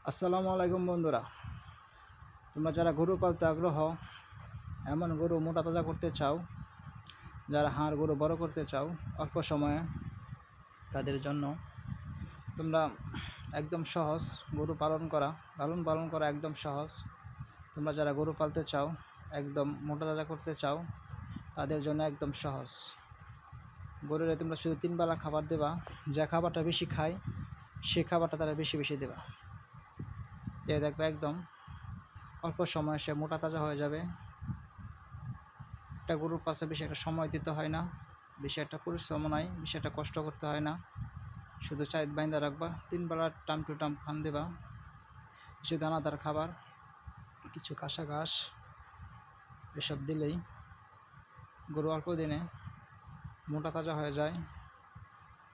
আসসালামু আলাইকুম বন্ধুরা, তোমরা যারা গরু পালতে আগ্রহ, এমন গরু মোটা তাজা করতে চাও, যারা হাড় গরু বড় করতে চাও অল্প সময়ে, তাদের জন্য তোমরা একদম সহজ গরু লালন পালন করা একদম সহজ। তোমরা যারা গরু পালতে চাও, একদম মোটা তাজা করতে চাও, তাদের জন্য একদম সহজ। গরুরে তোমরা শুধু 3 বেলা খাবার দেবা, যে খাবারটা বেশি খায় সেই খাবারটা তারা বেশি বেশি দেবা। দেখবে একদম অল্প সময়ে সে মোটা তাজা হয়ে যাবে। একটা গরুর পাশে বেশি একটা সময় দিতে হয় না, বেশি একটা পরিশ্রম নাই, বেশি একটা কষ্ট করতে হয় না। শুধু চাইদ বাইন্দা রাখবা, 3 বেলা টাইম টু টাইম খান দেবা, কিছু দানাদার খাবার, কিছু কাঁসা ঘাস এসব দিলেই গরু অল্প দিনে মোটা তাজা হয়ে যায়।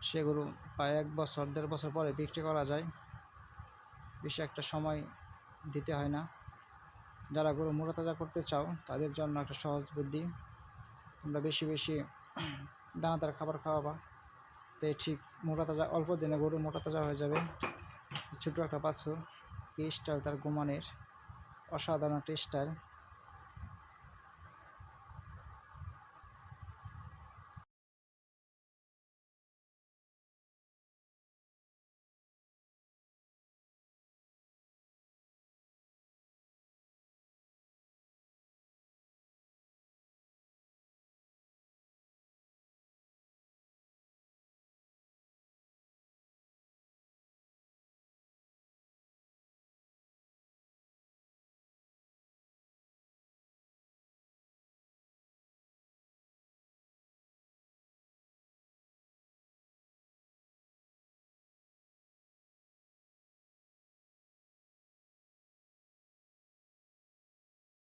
সে গরু প্রায় 1 বছর 1.5 বছর পরে বিক্রি করা যায়, বেশি একটা সময় দিতে হয় না। যারা গরু মোটা তাজা করতে চাও তাদের জন্য একটা সহজ বুদ্ধি, তোমরা বেশি বেশি দানাদার খাবার খাওয়াবা, তো ঠিক মোটা তাজা অল্প দিনে গরু মোটা তাজা হয়ে যাবে। ছোটো একটা বাছুর, কি স্টাইল তার ঘুমানের, অসাধারণ একটা স্টাইল।